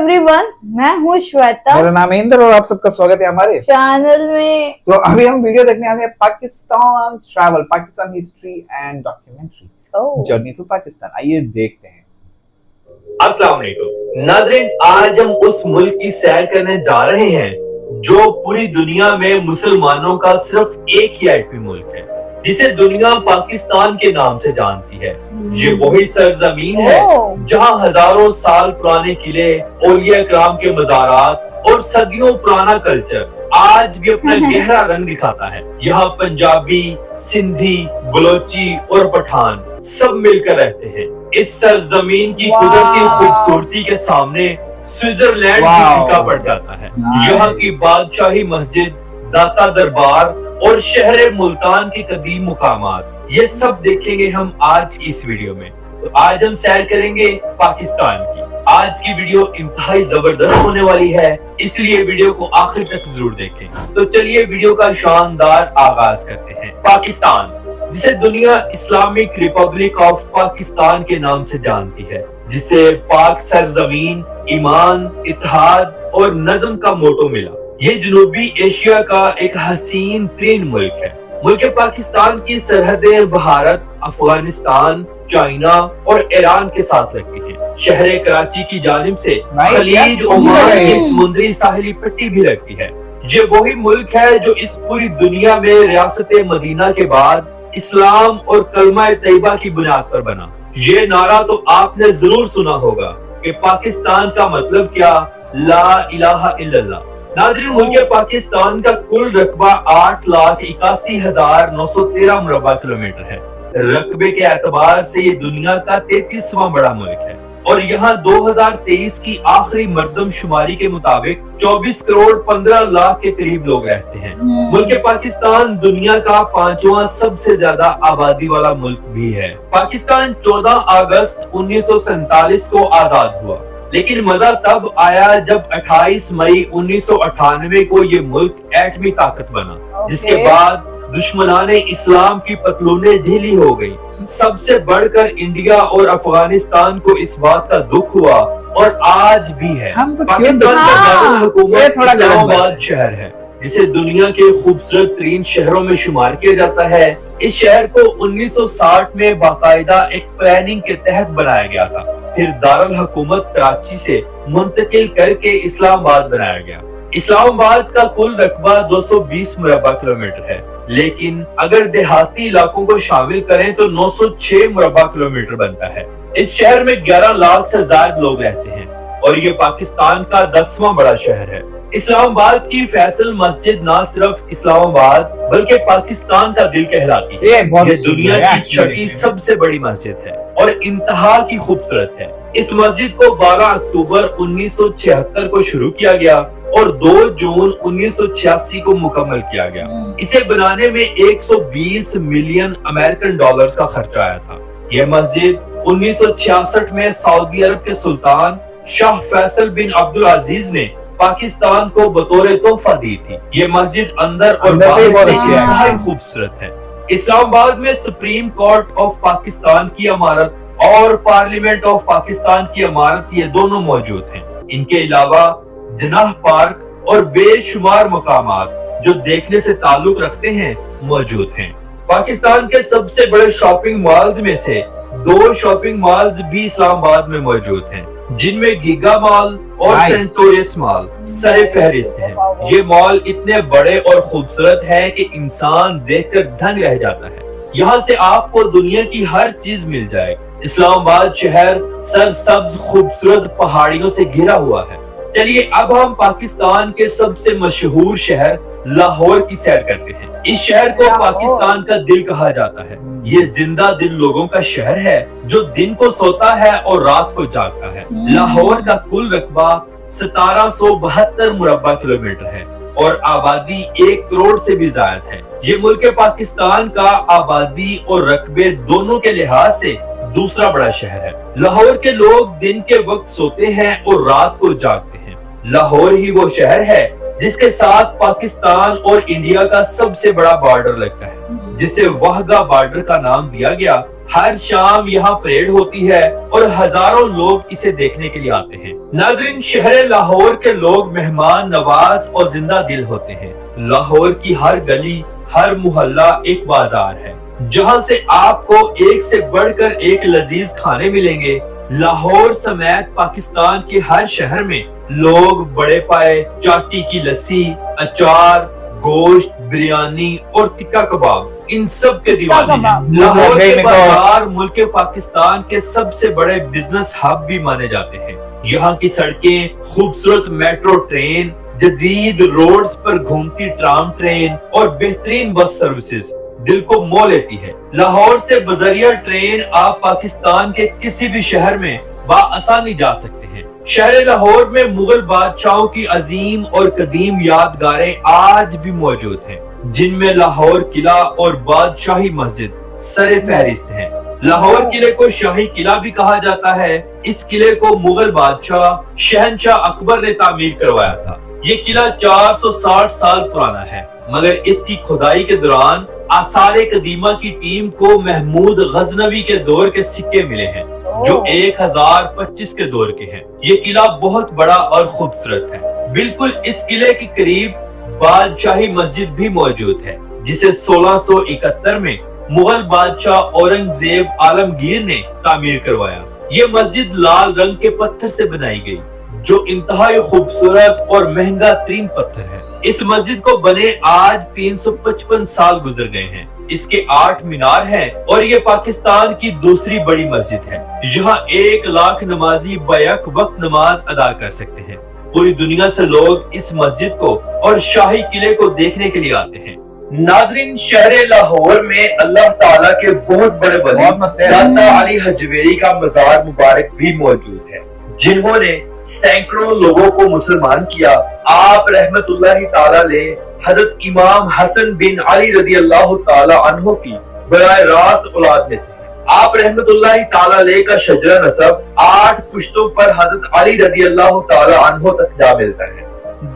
Everyone, मैं हूँ श्वेता। मेरा नाम है इंद्र और आप सबका स्वागत है हमारे चैनल में। तो अभी हम वीडियो देखने वाले हैं Pakistan travel, Pakistan history and documentary, journey to Pakistan. आइए देखते हैं। अस्सलाम वालेकुम नाज़रीन, आज हम उस मुल्क की सैर करने जा रहे हैं जो पूरी दुनिया में मुसलमानों का सिर्फ एक ही आईपी मुल्क है, जिसे दुनिया पाकिस्तान के नाम से जानती है। ये वही सरजमीन है जहां हजारों साल पुराने किले, औलिया किराम के मज़ारात और सदियों पुराना कल्चर आज भी अपना गहरा रंग दिखाता है। यहाँ पंजाबी, सिंधी, बलोची और पठान सब मिलकर रहते हैं। इस सरजमीन की कुदरती खूबसूरती के सामने स्विट्जरलैंड भी फीका पड़ जाता है। यहाँ की बादशाही मस्जिद, दाता दरबार और शहर मुल्तान के कदीम मुकामात, ये सब देखेंगे हम आज की इस वीडियो में। तो आज हम सैर करेंगे पाकिस्तान की। आज की वीडियो इंतहाई जबरदस्त होने वाली है, इसलिए वीडियो को आखिर तक जरूर देखें। तो चलिए वीडियो का शानदार आगाज करते हैं। पाकिस्तान, जिसे दुनिया इस्लामिक रिपब्लिक ऑफ पाकिस्तान के नाम से जानती है, जिसे पाक सरजमीन, ईमान, इत्तेहाद और नज़्म का मोटो मिला। ये जनूबी एशिया का एक हसीन तरीन मुल्क है। मुल्क पाकिस्तान की सरहदें भारत, अफगानिस्तान, चाइना और ईरान के साथ लगती हैं। शहर कराची की जानिब से खलीज ओमान की समुद्री साहिली पट्टी भी लगती है। ये वही मुल्क है जो इस पूरी दुनिया में रियासत मदीना के बाद इस्लाम और कलमा तैयबा की बुनियाद पर बना। ये नारा तो आपने जरूर सुना होगा कि पाकिस्तान का मतलब क्या, ला इलाहा इल्लल्लाह। नाज़रीन, मुल्क पाकिस्तान का कुल रकबा 8,81,913 मुरब्बा किलोमीटर है। रकबे के एतबार से ये दुनिया का 33वां बड़ा मुल्क है और यहाँ 2023 की आखिरी मर्दमशुमारी के मुताबिक 24 करोड़ 15 लाख के करीब लोग रहते हैं। मुल्क पाकिस्तान दुनिया का 5वां सबसे ज्यादा आबादी वाला मुल्क भी है। पाकिस्तान 14 अगस्त 1947 को आजाद हुआ, लेकिन मजा तब आया जब 28 मई 1998 को ये मुल्क एटमी ताकत बना, जिसके बाद दुश्मनाने इस्लाम की पतलूनें ढीली हो गई। सबसे बढ़कर इंडिया और अफगानिस्तान को इस बात का दुख हुआ और आज भी है। पाकिस्तान का दारुल हुकूमत इस्लामाबाद शहर है, जिसे दुनिया के खूबसूरत तरीन शहरों में शुमार किया जाता है। इस शहर को 1960 में बाकायदा एक प्लानिंग के तहत बनाया गया था, फिर दारुल हुकूमत कराची से मुंतकिल करके इस्लामाबाद बनाया गया। इस्लामाबाद का कुल रकबा 220 मुरब्बा किलोमीटर है, लेकिन अगर देहाती इलाकों को शामिल करें तो 906 मुरब्बा किलोमीटर बनता है। इस शहर में 11 लाख से ज्यादा लोग रहते हैं और ये पाकिस्तान का 10वां बड़ा शहर है। इस्लामाबाद की फैसल मस्जिद न सिर्फ इस्लामाबाद बल्कि पाकिस्तान का दिल कहलाती है। ये दुनिया की 6ठी सबसे बड़ी मस्जिद है और इंतहा की खूबसूरत है। इस मस्जिद को 12 अक्टूबर 1976 को शुरू किया गया और 2 जून 1986 को मुकम्मल किया गया। इसे बनाने में 120 मिलियन अमेरिकन डॉलर्स का खर्चा आया था। यह मस्जिद 1966 में सऊदी अरब के सुल्तान शाह फैसल बिन अब्दुल अजीज ने पाकिस्तान को बतौर तोहफा दी थी। ये मस्जिद अंदर और बाहर से इंतहाई खूबसूरत है। इस्लामाबाद में सुप्रीम कोर्ट ऑफ पाकिस्तान की इमारत और पार्लियामेंट ऑफ पाकिस्तान की इमारत, ये दोनों मौजूद हैं। इनके अलावा जिनाह पार्क और बेशुमार मकामात जो देखने से ताल्लुक रखते हैं मौजूद हैं। पाकिस्तान के सबसे बड़े शॉपिंग मॉल्स में से 2 शॉपिंग मॉल्स भी इस्लामाबाद में मौजूद हैं, जिनमें गीगा मॉल और सेंटोरियस मॉल सरे फहरिस्त हैं। ये मॉल इतने बड़े और खूबसूरत हैं कि इंसान देखकर दंग रह जाता है। यहाँ से आपको दुनिया की हर चीज मिल जाएगी। इस्लामाबाद शहर सरसब्ज खूबसूरत पहाड़ियों से घिरा हुआ है। चलिए अब हम पाकिस्तान के सबसे मशहूर शहर लाहौर की सैर करते हैं। इस शहर को पाकिस्तान का दिल कहा जाता है। ये जिंदा दिल लोगों का शहर है जो दिन को सोता है और रात को जागता है। लाहौर का कुल रकबा 1772 मुरब्बा किलोमीटर है और आबादी 1 करोड़ से भी ज्यादा है। ये मुल्क पाकिस्तान का आबादी और रकबे दोनों के लिहाज से दूसरा बड़ा शहर है। लाहौर के लोग दिन के वक्त सोते हैं और रात को जागते हैं। लाहौर ही वो शहर है जिसके साथ पाकिस्तान और इंडिया का सबसे बड़ा बॉर्डर लगता है, जिसे वाहगा बॉर्डर का नाम दिया गया ہر شام یہاں پریڈ ہوتی ہے اور ہزاروں لوگ اسے دیکھنے کے لیے آتے ہیں۔ ناظرین، شہر لاہور کے لوگ مہمان نواز اور زندہ دل ہوتے ہیں۔ لاہور کی ہر گلی، ہر محلہ ایک بازار ہے جہاں سے آپ کو ایک سے بڑھ کر ایک لذیذ کھانے ملیں گے۔ لاہور سمیت پاکستان کے ہر شہر میں لوگ بڑے پائے، چاٹی کی لسی، اچار، گوشت، بریانی اور ٹکا کباب ان سب کے دیوانے ہیں۔ لاہور کے بازار ملک پاکستان کے سب سے بڑے بزنس ہب بھی مانے جاتے ہیں۔ یہاں کی سڑکیں، خوبصورت میٹرو ٹرین، جدید روڈز پر گھومتی ٹرام ٹرین اور بہترین بس سروسز دل کو مو لیتی ہے۔ لاہور سے بذریعہ ٹرین آپ پاکستان کے کسی بھی شہر میں بآسانی جا سکتے ہیں۔ شہر لاہور میں مغل بادشاہوں کی عظیم اور قدیم یادگاریں آج بھی موجود ہیں، جن میں لاہور قلعہ اور بادشاہی مسجد سر فہرست ہیں۔ لاہور قلعے کو شاہی قلعہ بھی کہا جاتا ہے۔ اس قلعے کو مغل بادشاہ شہنشاہ اکبر نے تعمیر کروایا تھا۔ یہ قلعہ 460 سال پرانا ہے، مگر اس کی کھدائی کے دوران آثار قدیمہ کی ٹیم کو محمود غزنوی کے دور کے سکے ملے ہیں جو 1025 کے دور کے ہیں۔ یہ قلعہ بہت بڑا اور خوبصورت ہے۔ بالکل اس قلعے کے قریب بادشاہی مسجد بھی موجود ہے، جسے 1671 میں مغل بادشاہ اورنگزیب عالمگیر نے تعمیر کروایا۔ یہ مسجد لال رنگ کے پتھر سے بنائی گئی، جو انتہائی خوبصورت اور مہنگا ترین پتھر ہے۔ اس مسجد کو بنے آج 355 سال گزر گئے ہیں۔ اس کے 8 مینار ہیں اور یہ پاکستان کی دوسری بڑی مسجد ہے۔ یہاں 1 لاکھ نمازی بیک وقت نماز ادا کر سکتے ہیں۔ پوری دنیا سے لوگ اس مسجد کو اور شاہی قلعے کو دیکھنے کے لیے آتے ہیں۔ ناظرین، شہر لاہور میں اللہ تعالیٰ کے بہت بڑے ولی داتا علی حجویری کا مزار مبارک بھی موجود ہے، جنہوں نے سینکڑوں لوگوں کو مسلمان کیا۔ آپ رحمت اللہ تعالیٰ علیہ حضرت امام حسن بن علی رضی اللہ تعالیٰ عنہ کی براہ راست اولاد میں سے ہیں۔ آپ رحمت اللہ تعالیٰ علیہ کا شجرہ نسب 8 پشتوں پر حضرت علی رضی اللہ تعالیٰ عنہ تک جا ملتا ہے۔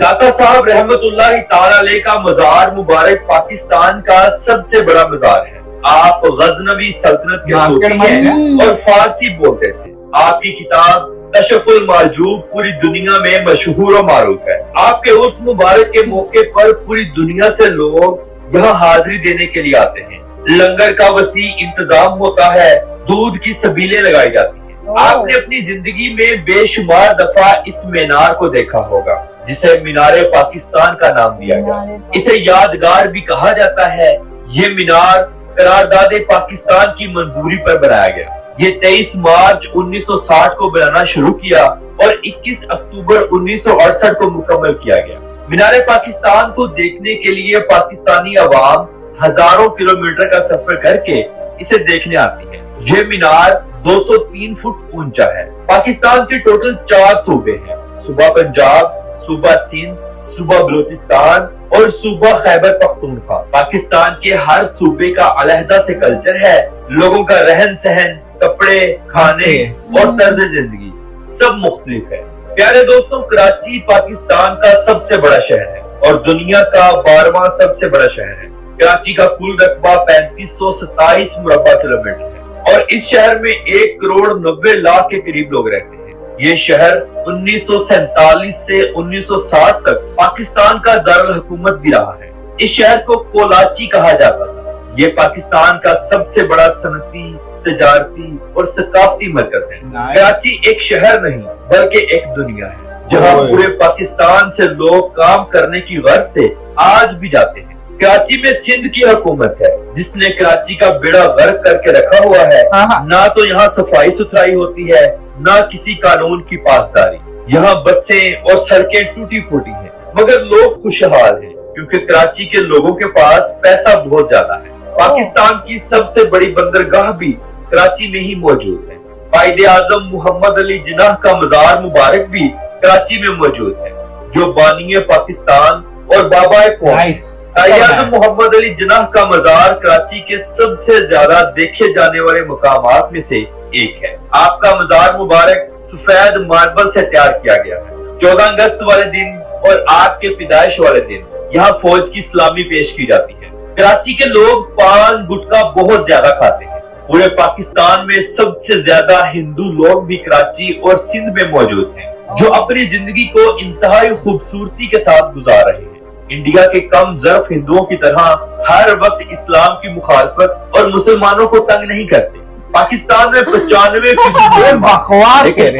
داتا صاحب رحمت اللہ تعالیٰ علیہ کا مزار مبارک پاکستان کا سب سے بڑا مزار ہے۔ آپ غزنوی سلطنت کے صوفی ہیں اور فارسی بولتے تھے۔ آپ کی کتاب کشف المعجوب پوری دنیا میں مشہور و معروف ہے۔ آپ کے عرس مبارک کے موقع پر پوری دنیا سے لوگ یہاں حاضری دینے کے لیے آتے ہیں۔ لنگر کا وسیع انتظام ہوتا ہے، دودھ کی سبیلیں لگائی جاتی ہیں۔ آپ نے اپنی زندگی میں بے شمار دفعہ اس مینار کو دیکھا ہوگا، جسے مینار پاکستان کا نام دیا گیا۔ اسے یادگار بھی کہا جاتا ہے۔ یہ مینار قرارداد پاکستان کی منظوری پر بنایا گیا۔ یہ 23 مارچ 1960 کو بنانا شروع کیا اور 21 اکتوبر 1968 کو مکمل کیا گیا۔ مینار پاکستان کو دیکھنے کے لیے پاکستانی عوام ہزاروں کلومیٹر کا سفر کر کے اسے دیکھنے آتی ہے۔ یہ مینار 203 فٹ اونچا ہے۔ پاکستان کے ٹوٹل 4 صوبے ہیں: صوبہ پنجاب، صوبہ سندھ، صوبہ بلوچستان اور صوبہ خیبر پختونخوا۔ پاکستان کے ہر صوبے کا علیحدہ سے کلچر ہے۔ لوگوں کا رہن سہن، کپڑے، کھانے اور طرز زندگی سب مختلف ہے۔ پیارے دوستوں، کراچی پاکستان کا سب سے بڑا شہر ہے اور دنیا کا 12واں سب سے بڑا شہر ہے۔ کراچی کا کل رقبہ 3527 مربع کلومیٹر ہے اور اس شہر میں 1 کروڑ 90 لاکھ کے قریب لوگ رہتے ہیں۔ یہ شہر 1947 سے 1960 تک پاکستان کا دارالحکومت بھی رہا ہے۔ اس شہر کو کولاچی کہا جاتا تھا۔ یہ پاکستان کا سب سے بڑا صنعتی، تجارتی اور ثقافتی مرکز ہے۔ کراچی ایک شہر نہیں بلکہ ایک دنیا ہے، جہاں پورے پاکستان سے لوگ کام کرنے کی غرض سے آج بھی جاتے ہیں۔ کراچی میں سندھ کی حکومت ہے، جس نے کراچی کا بیڑا غرق کر کے رکھا ہوا ہے۔ نہ تو یہاں صفائی ستھرائی ہوتی ہے، نہ کسی قانون کی پاسداری۔ یہاں بسیں اور سڑکیں ٹوٹی پھوٹی ہیں، مگر لوگ خوشحال ہیں کیونکہ کراچی کے لوگوں کے پاس پیسہ بہت زیادہ ہے۔ پاکستان کی سب سے بڑی بندرگاہ بھی کراچی میں ہی موجود ہے۔ قائد اعظم محمد علی جناح کا مزار مبارک بھی کراچی میں موجود ہے، جو بانی پاکستان اور بابا قوم۔ قائد اعظم محمد علی جناح کا مزار کراچی کے سب سے زیادہ دیکھے جانے والے مقامات میں سے ایک ہے۔ آپ کا مزار مبارک سفید ماربل سے تیار کیا گیا ہے۔ 14 اگست والے دن اور آپ کے پیدائش والے دن یہاں فوج کی سلامی پیش کی جاتی ہے۔ کراچی کے لوگ پان گٹکا بہت زیادہ کھاتے ہیں۔ पूरे पाकिस्तान में सबसे ज्यादा हिंदू लोग भी कराची और सिंध में मौजूद हैं, जो अपनी जिंदगी को इंतहाई खूबसूरती के साथ गुजार रहे हैं। इंडिया के कम ज़र्फ हिंदुओं की तरह हर वक्त इस्लाम की मुखालफत और मुसलमानों को तंग नहीं करते। पाकिस्तान में 95% बकवास है रे।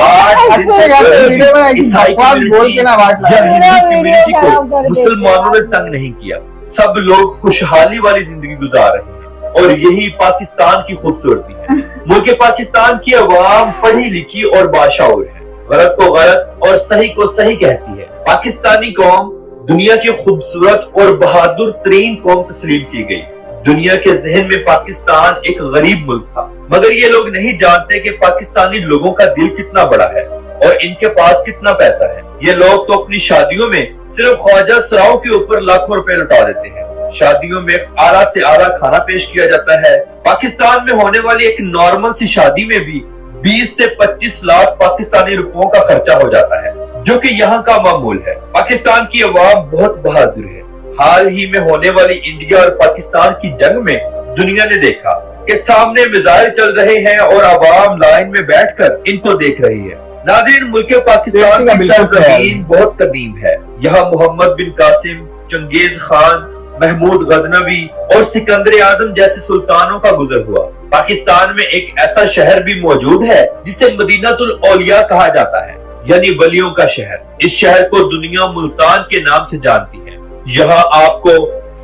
ईसाई कम्युनिटी या हिंदू कम्युनिटी को मुसलमानों ने तंग नहीं किया। सब लोग खुशहाली वाली जिंदगी गुजार रहे हैं और यही पाकिस्तान की खूबसूरती है। मुल्क पाकिस्तान की अवाम पढ़ी लिखी और बाशऊर है, गलत को गलत और सही को सही कहती है। पाकिस्तानी कौम दुनिया की खूबसूरत और बहादुर तरीन कौम तस्लीम की गई। दुनिया के जहन में पाकिस्तान एक गरीब मुल्क था, मगर ये लोग नहीं जानते कि पाकिस्तानी लोगों का दिल कितना बड़ा है और इनके पास कितना पैसा है। ये लोग तो अपनी शादियों में सिर्फ ख्वाजा सराओं के ऊपर लाखों रुपए लुटा देते हैं। शादियों में आला से आला खाना पेश किया जाता है। पाकिस्तान में होने वाली एक नॉर्मल सी शादी में भी 20 से 25 लाख पाकिस्तानी रुपयों का खर्चा हो जाता है, जो कि यहाँ का मामूल है। पाकिस्तान की अवाम बहुत बहादुर है। हाल ही में होने वाली इंडिया और पाकिस्तान की जंग में दुनिया ने देखा कि सामने मिसाइल चल रहे हैं और अवाम लाइन में बैठकर इनको देख रही है। नाज़रीन, मुल्क पाकिस्तान की सरजमीन बहुत कदीम है। यहाँ मोहम्मद बिन कासिम, चंगेज खान, महमूद गजनवी और सिकंदर आजम जैसे सुल्तानों का गुजर हुआ। पाकिस्तान में एक ऐसा शहर भी मौजूद है जिसे मदीनातुल औलिया कहा जाता है, यानी वलियों का शहर। इस शहर को दुनिया मुल्तान के नाम से जानती है। यहाँ आपको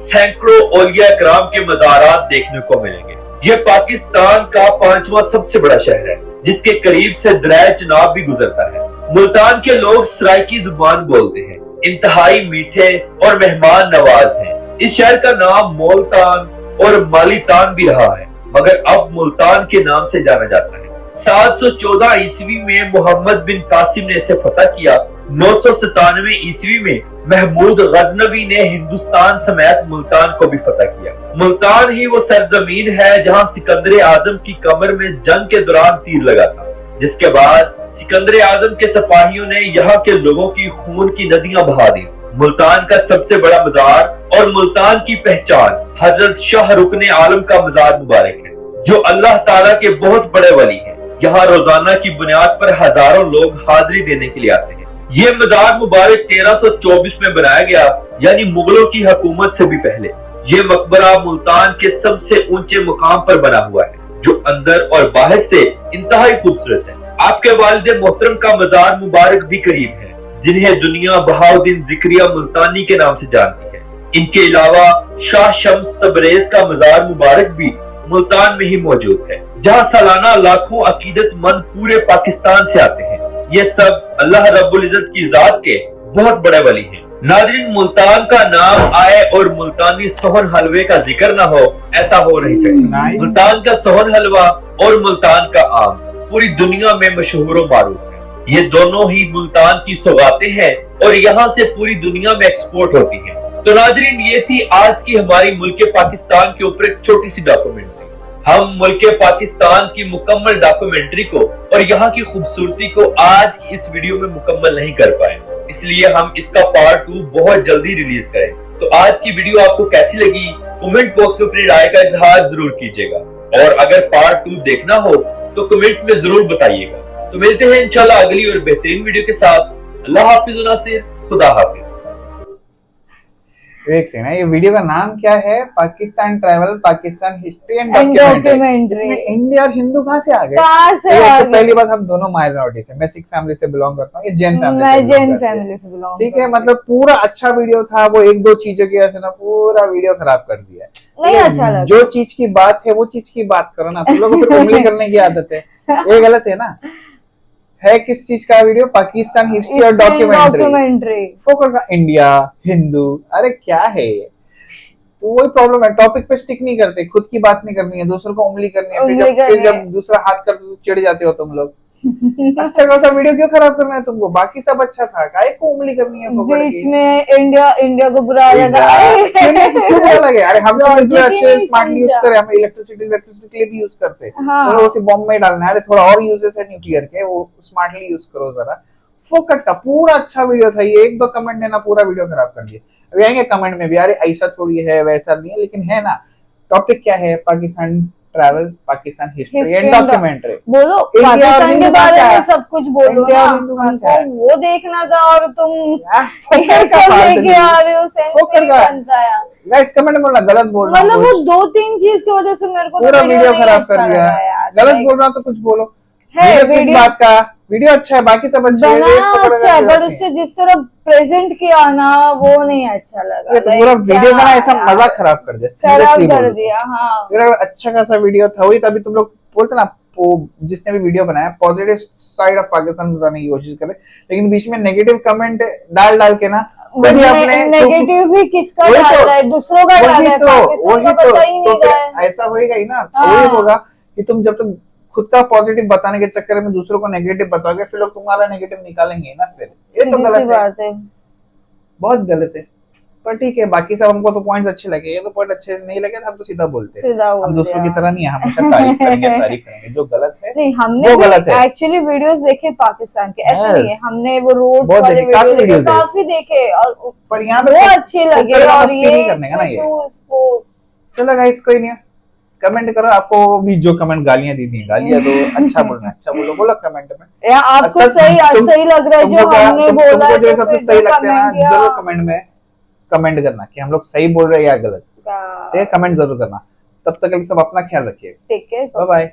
सैकड़ों औलिया कराम के मज़ारात देखने को मिलेंगे। यह पाकिस्तान का 5वां सबसे बड़ा शहर है, जिसके करीब से दरिया चनाब भी गुजरता है। मुल्तान के लोग सराइकी जुबान बोलते हैं, इंतहाई मीठे और मेहमान नवाज हैं। इस शहर का नाम मोलतान और मालीतान भी रहा है, मगर अब मुल्तान के नाम से जाना जाता है। 714 ईस्वी में मोहम्मद बिन कासिम ने इसे फतह किया। 997 ईस्वी में महमूद गजनवी ने हिंदुस्तान समेत मुल्तान को भी फतह किया। मुल्तान ही वो सरजमीन है जहां सिकंदर आजम की कमर में जंग के दौरान तीर लगा था, जिसके बाद सिकंदर आजम के सिपाहियों ने यहाँ के लोगों की खून की नदियां बहा दी। मुल्तान का सबसे बड़ा मजार और मुल्तान की पहचान हजरत शाह रुकने आलम का मजार मुबारक है, जो अल्लाह ताला के बहुत बड़े वली हैं। यहाँ रोजाना की बुनियाद पर हजारों लोग हाजिरी देने के लिए आते हैं। ये मजार मुबारक 1324 में बनाया गया, यानी मुगलों की हुकूमत से भी पहले। ये मकबरा मुल्तान के सबसे ऊंचे मुकाम पर बना हुआ है, जो अंदर और बाहर से इंतहाई खूबसूरत है। आपके वालिद मोहतरम का मजार मुबारक भी करीब है, जिन्हें दुनिया बहाउद्दीन जिक्रिया मुल्तानी के नाम से जानती है। इनके अलावा शाह शम्स तबरेज का मजार मुबारक भी मुल्तान में ही मौजूद है, जहाँ सालाना लाखों अकीदतमंद पूरे पाकिस्तान से आते हैं। ये सब अल्लाह रब्बुल इज्जत की जात के बहुत बड़े वली हैं। नाज़रीन, मुल्तान का नाम आए और मुल्तानी सोहन हलवे का जिक्र ना हो, ऐसा हो नहीं सकता। मुल्तान का सोहन हलवा और मुल्तान का आम पूरी दुनिया में मशहूर और मारूफ है। ये दोनों ही मुल्तान की सौगातें हैं और यहाँ से पूरी दुनिया में एक्सपोर्ट होती हैं। तो नाज़रीन, ये थी आज की हमारी मुल्क पाकिस्तान के ऊपर एक छोटी सी डॉक्यूमेंट्री। हम मुल्क पाकिस्तान की मुकम्मल डॉक्यूमेंट्री को और यहाँ की खूबसूरती को आज की इस वीडियो में मुकम्मल नहीं कर पाए, इसलिए हम इसका पार्ट 2 बहुत जल्दी रिलीज करें। तो आज की वीडियो आपको कैसी लगी, कमेंट बॉक्स में अपनी राय का इजहार जरूर कीजिएगा, और अगर पार्ट 2 देखना हो तो कमेंट में जरूर बताइएगा। तो मिलते हैं इंशाल्लाह अगली और बेहतरीन वीडियो के साथ। अल्लाह हाफिज नासिर, खुदा हाफिज। एक सेकंड, ये वीडियो का नाम क्या है? Pakistan travel, Pakistan history and documentary. इसमें इंडिया और हिंदू कहाँ से आ गए? तो पहली बात, हम दोनों माइनॉरिटी से, मैं सिख फैमिली से बिलोंग करता हूँ, ये जैन फैमिली मैं जैन फैमिली से बिलोंग। ठीक है, मतलब पूरा अच्छा वीडियो था, वो एक दो चीजों की वजह से ना पूरा वीडियो खराब कर दिया। नहीं अच्छा लगा। जो चीज की बात है वो चीज की बात करो ना, तुम लोगों को फिर उंगली करने की आदत है, ये गलत है ना। है किस चीज का वीडियो? पाकिस्तान हिस्ट्री और डॉक्यूमेंट्री। फोकस का इंडिया, हिंदू, अरे क्या है ये? तो वही प्रॉब्लम है, टॉपिक पे स्टिक नहीं करते, खुद की बात नहीं करनी है, दूसरों को उंगली करनी है, फिर जब दूसरा हाथ करते तो चिढ़ जाते हो तुम लोग। अच्छा खासा वीडियो क्यों खराब करना है तुमको? बाकी सब अच्छा था, काहे को उंगली करनी है? बीच में इंडिया को बुरा लगा। क्यों बुरा लगे? अरे हम तो अच्छे स्मार्टली यूज करे, हम इलेक्ट्रिसिटी के लिए भी यूज करते हैं, तो उसे बॉम्ब में डालना है। अरे थोड़ा और यूजेस है न्यूक्लियर के, वो स्मार्टली यूज करो जरा। फोकट का पूरा अच्छा वीडियो था ये, एक दो कमेंट ने ना पूरा वीडियो खराब कर दिया। अभी आएंगे कमेंट में भी, अरे ऐसा थोड़ी है वैसा नहीं है, लेकिन है ना। टॉपिक क्या है? Pakistan travel, Pakistan history History and and documentary. बोलो इंडिया और पाकिस्तान हिंदू के कहाँ बारे से में आया? सब कुछ बोलो इंडिया ना, और हिंदू कहाँ से हमको आया? वो देखना था और तुम फोकर ये का सब फालतू लेके आ रहे हो, सेंस फोकर नहीं का। बनता यार। गाइस कमेंट में बोलना गलत बोल रहा मतलब हूँ वो कुछ, 2-3 चीज की वजह से मेरे को तो पूरा वीडियो नहीं खराब अच्छा कर दिया। लगा यार। गलत Like, बोल रहा हूँ तो कुछ बोलो। है वीडियो किस वीडियो बात का? वीडियो अच्छा है, बाकी सब अच्छे हैं, बना ये फोकर अच्छा है, की बट बात नहीं। उससे जिस तरह प्रेजेंट किया ना वो नहीं अच्छा लगा। ये तो Like, पूरा वीडियो का ना क्या ऐसा यार, मजाक खराब कर दिया, खराब seriously कर बोलो तो। दिया। हाँ मेरा अच्छा खासा वीडियो था, वही तभी तुम लोग बोलते ना, वो जिसने भी वीडियो बनाया पॉजिटिव साइड ऑफ पाकिस्तान बताने की कोशिश करे, लेकिन बीच में नेगेटिव कमेंट डाल के ना कभी अपने नेगेटिव भी किसका वही डाल तो- रहा है, दूसरों का डाल रहा है, पाकिस्तान का पता ही तो नहीं फिर रहा है। ऐसा होएगा ही ना। हाँ। वही होगा कि तुम जब तक खुद का पॉजिटिव बताने के चक्कर में दूसरों को नेगेटिव बताओगे, फिर लोग तुम्हारा नेगेटिव निकालेंगे ना, फिर ये तो सीधी सी गलत है, बात है। बहुत गलत है। पर ठीक है, बाकी सब हमको तो पॉइंट्स अच्छे लगे, ये तो पॉइंट अच्छे नहीं लगे तो हम तो सीधा बोलते हैं। सीधा बोल हम दूसरों की दिया। तरह नहीं है, हमेशा तारीफ करेंगे, जो गलत है नहीं, हमने वो भी गलत है। एक्चुअली वीडियोस देखे पाकिस्तान के, ऐसा Yes. नहीं है, हमने वो रोड्स बहुत वाले देखे, काफी वीडियो देखे, videos देखे। काफी देखे और पर यहाँ पे वो अच्छे लगे। फोकर का और मस्ती ये नहीं करने का ना, ये इसमें तो चलो गाइस कोई नहीं है, कमेंट करो। आपको भी जो कमेंट गालियां दी थी गालियां दो, अच्छा बोलना अच्छा बोलो कमेंट में। या आपको सच- सही लग रहा है जो हमने बोला तुमको है, जो तो सबसे फिर सही जो लगता है ना, comment या- जरूर कमेंट में कमेंट करना कि हम लोग सही बोल रहे हैं या गलत, का- ठीक है? कमेंट जरूर करना। तब तक के लिए सब अपना ख्याल रखिए, ठीक है। Bye bye.